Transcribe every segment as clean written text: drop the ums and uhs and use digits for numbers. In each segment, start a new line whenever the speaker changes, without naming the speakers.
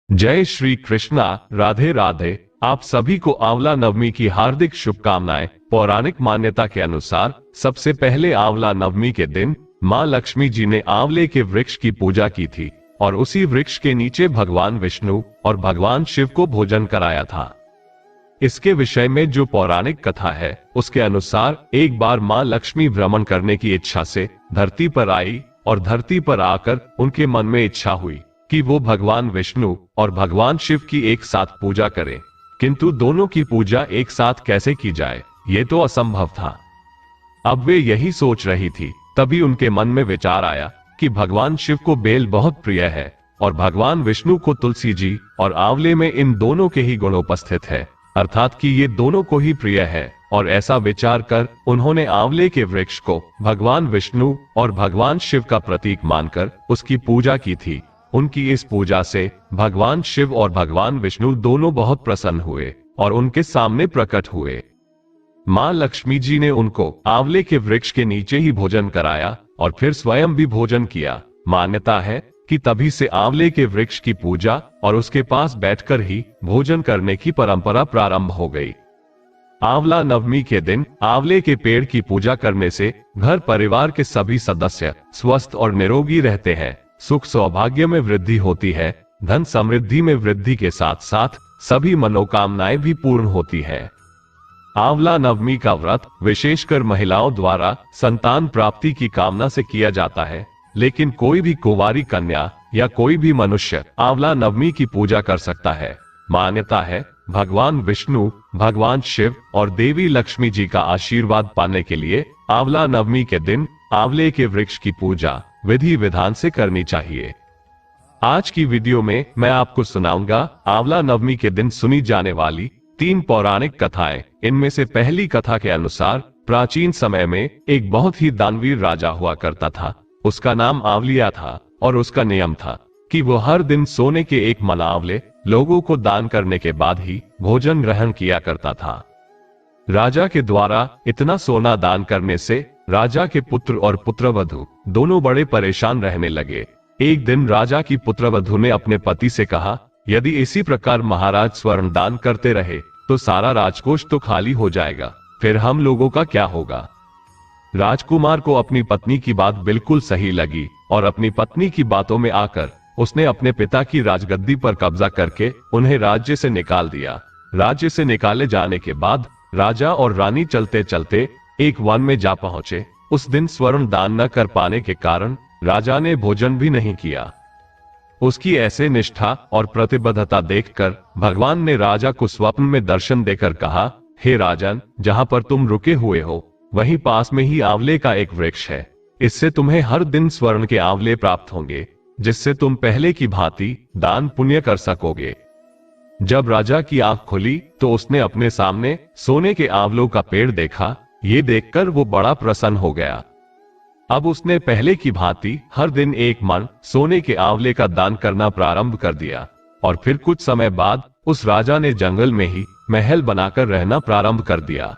जय श्री कृष्णा। राधे राधे। आप सभी को आंवला नवमी की हार्दिक शुभकामनाएं। पौराणिक मान्यता के अनुसार सबसे पहले आंवला नवमी के दिन मां लक्ष्मी जी ने आंवले के वृक्ष की पूजा की थी और उसी वृक्ष के नीचे भगवान विष्णु और भगवान शिव को भोजन कराया था। इसके विषय में जो पौराणिक कथा है उसके अनुसार एक बार मां लक्ष्मी भ्रमण करने की इच्छा से धरती पर आई और धरती पर आकर उनके मन में इच्छा हुई कि वो भगवान विष्णु और भगवान शिव की एक साथ पूजा करें, किंतु दोनों की पूजा एक साथ कैसे की जाए ये तो असंभव था। अब वे यही सोच रही थी, तभी उनके मन में विचार आया कि भगवान शिव को बेल बहुत प्रिय है और भगवान विष्णु को तुलसी जी और आंवले में इन दोनों के ही गुण उपस्थित है, अर्थात कि ये दोनों को ही प्रिय है। और ऐसा विचार कर उन्होंने आंवले के वृक्ष को भगवान विष्णु और भगवान शिव का प्रतीक मानकर उसकी पूजा की थी। उनकी इस पूजा से भगवान शिव और भगवान विष्णु दोनों बहुत प्रसन्न हुए और उनके सामने प्रकट हुए। मां लक्ष्मी जी ने उनको आंवले के वृक्ष के नीचे ही भोजन कराया और फिर स्वयं भी भोजन किया। मान्यता है कि तभी से आंवले के वृक्ष की पूजा और उसके पास बैठकर ही भोजन करने की परंपरा प्रारंभ हो गई। आंवला नवमी के दिन आंवले के पेड़ की पूजा करने से घर परिवार के सभी सदस्य स्वस्थ और निरोगी रहते हैं, सुख सौभाग्य में वृद्धि होती है, धन समृद्धि में वृद्धि के साथ साथ सभी मनोकामनाएं भी पूर्ण होती है। आंवला नवमी का व्रत विशेषकर महिलाओं द्वारा संतान प्राप्ति की कामना से किया जाता है, लेकिन कोई भी कुंवारी कन्या या कोई भी मनुष्य आंवला नवमी की पूजा कर सकता है। मान्यता है भगवान विष्णु, भगवान शिव और देवी लक्ष्मी जी का आशीर्वाद पाने के लिए आंवला नवमी के दिन आंवले के वृक्ष की पूजा विधि विधान से करनी चाहिए। आज की वीडियो में मैं आपको सुनाऊंगा आंवला नवमी के दिन सुनी जाने वाली 3 पौराणिक कथाएं। इनमें से पहली कथा के अनुसार प्राचीन समय में एक बहुत ही दानवीर राजा हुआ करता था। उसका नाम आंवलिया था और उसका नियम था कि वो हर दिन सोने के 1 मन आंवले लोगों को दान करने के बाद ही भोजन ग्रहण किया करता था। राजा के द्वारा इतना सोना दान करने से राजा के पुत्र और पुत्रवधू दोनों बड़े परेशान रहने लगे। एक दिन राजा की पुत्रवधू ने अपने पति से कहा, यदि इसी प्रकार महाराज स्वर्ण दान करते रहे तो सारा राजकोष तो खाली हो जाएगा, फिर हम लोगों का क्या होगा। राजकुमार को अपनी पत्नी की बात बिल्कुल सही लगी और अपनी पत्नी की बातों में आकर उसने अपने पिता की राजगद्दी पर कब्जा करके उन्हें राज्य से निकाल दिया। राज्य से निकाले जाने के बाद राजा और रानी चलते चलते एक वन में जा पहुंचे। उस दिन स्वर्ण दान न कर पाने के कारण राजा ने भोजन भी नहीं किया। उसकी ऐसे निष्ठा और प्रतिबद्धता देखकर भगवान ने राजा को स्वप्न में दर्शन देकर कहा, हे राजन, जहां पर तुम रुके हुए हो वहीं पास में ही आंवले का एक वृक्ष है। इससे तुम्हें हर दिन स्वर्ण के आंवले प्राप्त होंगे, जिससे तुम पहले की भांति दान पुण्य कर सकोगे। जब राजा की आंख खुली तो उसने अपने सामने सोने के आंवलों का पेड़ देखा। ये देखकर वो बड़ा प्रसन्न हो गया। अब उसने पहले की भांति हर दिन 1 मन सोने के आंवले का दान करना प्रारंभ कर दिया और फिर कुछ समय बाद उस राजा ने जंगल में ही महल बनाकर रहना प्रारंभ कर दिया।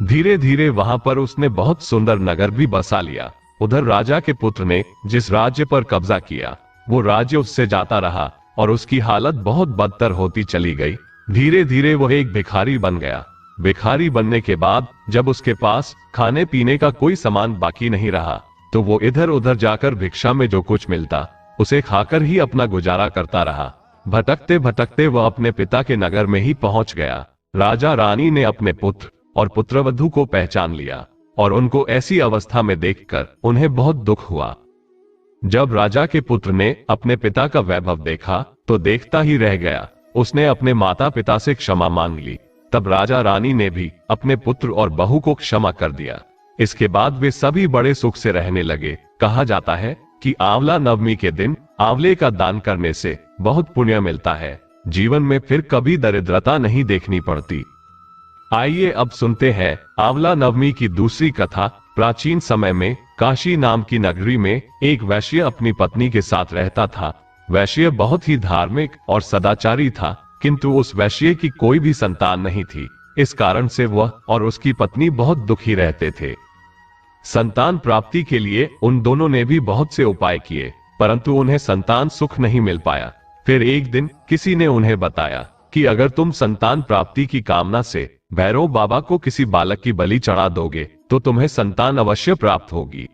धीरे धीरे वहां पर उसने बहुत सुंदर नगर भी बसा लिया। उधर राजा के पुत्र ने जिस राज्य पर कब्जा किया वो राज्य उससे जाता रहा और उसकी हालत बहुत बदतर होती चली गई। धीरे धीरे वह एक भिखारी बन गया। भिखारी बनने के बाद जब उसके पास खाने पीने का कोई सामान बाकी नहीं रहा तो वो इधर उधर जाकर भिक्षा में जो कुछ मिलता उसे खाकर ही अपना गुजारा करता रहा। भटकते भटकते वह अपने पिता के नगर में ही पहुंच गया। राजा रानी ने अपने पुत्र और पुत्रवधू को पहचान लिया और उनको ऐसी अवस्था में देखकर उन्हें बहुत दुख हुआ। जब राजा के पुत्र ने अपने पिता का वैभव देखा तो देखता ही रह गया। उसने अपने माता पिता से क्षमा मांग ली। तब राजा रानी ने भी अपने पुत्र और बहू को क्षमा कर दिया। इसके बाद वे सभी बड़े सुख से रहने लगे। कहा जाता है कि आंवला नवमी के दिन आंवले का दान करने से बहुत पुण्य मिलता है। जीवन में फिर कभी दरिद्रता नहीं देखनी पड़ती। आइए अब सुनते हैं आंवला नवमी की दूसरी कथा। प्राचीन समय में काशी नाम की नगरी में एक वैश्य अपनी पत्नी के साथ रहता था। वैश्य बहुत ही धार्मिक और सदाचारी था, किंतु उस वैश्य की कोई भी संतान नहीं थी। इस कारण से वह और उसकी पत्नी बहुत दुखी रहते थे। संतान प्राप्ति के लिए उन दोनों ने भी बहुत से उपाय किए, परंतु उन्हें संतान सुख नहीं मिल पाया। फिर एक दिन किसी ने उन्हें बताया कि अगर तुम संतान प्राप्ति की कामना से भैरव बाबा को किसी बालक की बलि चढ़ा दोगे तो तुम्हें संतान अवश्य प्राप्त होगी।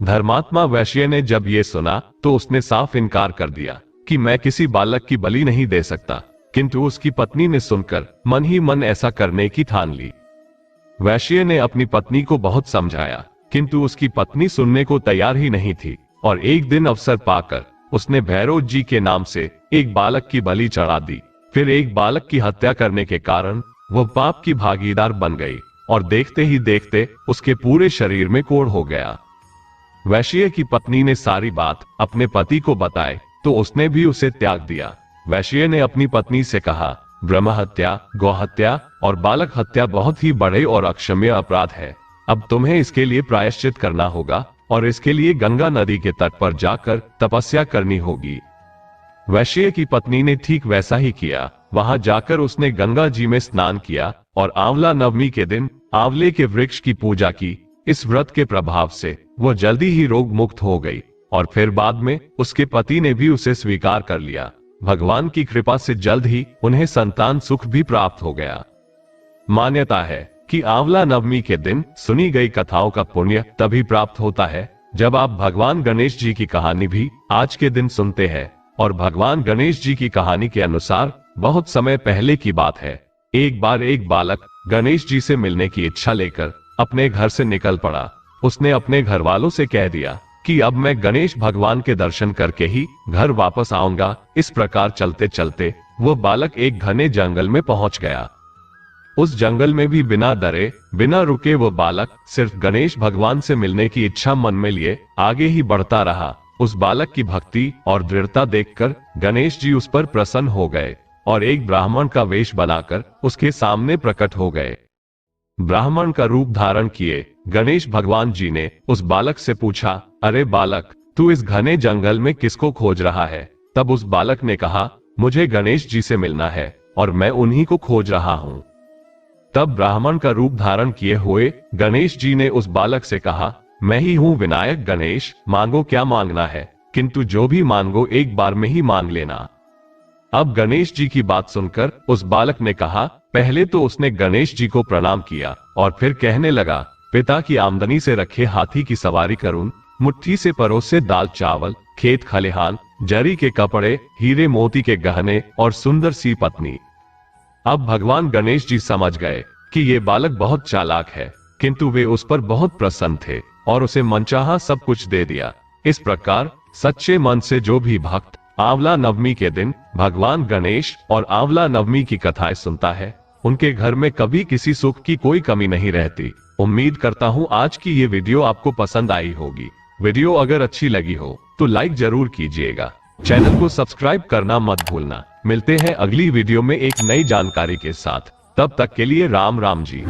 धर्मात्मा वैश्य ने जब ये सुना तो उसने साफ इनकार कर दिया कि मैं किसी बालक की बलि नहीं दे सकता, किंतु उसकी पत्नी ने सुनकर मन ही मन ऐसा करने की ठान ली। वैश्य ने अपनी पत्नी को बहुत समझाया, किंतु उसकी पत्नी सुनने को तैयार ही नहीं थी और एक दिन अवसर पाकर उसने भैरव जी के नाम से एक बालक की बलि चढ़ा दी। फिर एक बालक की हत्या करने के कारण वह पाप की भागीदार बन गई और देखते ही देखते उसके पूरे शरीर में कोढ़ हो गया। वैश्य की पत्नी ने सारी बात अपने पति को बताई तो उसने भी उसे त्याग दिया। वैश्य ने अपनी पत्नी से कहा, ब्रह्म हत्या, गौ हत्या और बालक हत्या बहुत ही बड़े और अक्षम्य अपराध है। अब तुम्हें इसके लिए प्रायश्चित करना होगा और इसके लिए गंगा नदी के तट पर जाकर तपस्या करनी होगी। वैश्य की पत्नी ने ठीक वैसा ही किया। वहां जाकर उसने गंगा जी में स्नान किया और आंवला नवमी के दिन आंवले के वृक्ष की पूजा की। इस व्रत के प्रभाव से वह जल्दी ही रोग मुक्त हो गई और फिर बाद में उसके पति ने भी उसे स्वीकार कर लिया। भगवान की कृपा से जल्द ही उन्हें संतान सुख भी प्राप्त हो गया। मान्यता है कि आंवला नवमी के दिन सुनी गई कथाओं का पुण्य तभी प्राप्त होता है जब आप भगवान गणेश जी की कहानी भी आज के दिन सुनते हैं। और भगवान गणेश जी की कहानी के अनुसार बहुत समय पहले की बात है, एक बार एक बालक गणेश जी से मिलने की इच्छा लेकर अपने घर से निकल पड़ा। उसने अपने घर वालों से कह दिया कि अब मैं गणेश भगवान के दर्शन करके ही घर वापस आऊंगा। इस प्रकार चलते चलते वो बालक एक घने जंगल में पहुंच गया। उस जंगल में भी बिना डरे बिना रुके वो बालक सिर्फ गणेश भगवान से मिलने की इच्छा मन में लिए आगे ही बढ़ता रहा। उस बालक की भक्ति और दृढ़ता देखकर गणेश जी उस पर प्रसन्न हो गए और एक ब्राह्मण का वेश बनाकर उसके सामने प्रकट हो गए। ब्राह्मण का रूप धारण किए गणेश भगवान जी ने उस बालक से पूछा, अरे बालक, तू इस घने जंगल में किसको खोज रहा है? तब उस बालक ने कहा, मुझे गणेश जी से मिलना है और मैं उन्हीं को खोज रहा हूं। तब ब्राह्मण का रूप धारण किए हुए गणेश जी ने उस बालक से कहा, मैं ही हूं विनायक गणेश, मांगो क्या मांगना है, किंतु जो भी मांगो एक बार में ही मांग लेना। अब गणेश जी की बात सुनकर उस बालक ने कहा, पहले तो उसने गणेश जी को प्रणाम किया और फिर कहने लगा, पिता की आमदनी से रखे हाथी की सवारी करूं, मुट्ठी से परोसे दाल चावल, खेत खलिहान, जरी के कपड़े, हीरे मोती के गहने और सुंदर सी पत्नी। अब भगवान गणेश जी समझ गए कि ये बालक बहुत चालाक है, किंतु वे उस पर बहुत प्रसन्न थे और उसे मनचाहा सब कुछ दे दिया। इस प्रकार सच्चे मन से जो भी भक्त आंवला नवमी के दिन भगवान गणेश और आंवला नवमी की कथाएं सुनता है, उनके घर में कभी किसी सुख की कोई कमी नहीं रहती। उम्मीद करता हूँ आज की ये वीडियो आपको पसंद आई होगी। वीडियो अगर अच्छी लगी हो तो लाइक जरूर कीजिएगा। चैनल को सब्सक्राइब करना मत भूलना। मिलते हैं अगली वीडियो में एक नई जानकारी के साथ। तब तक के लिए राम राम जी।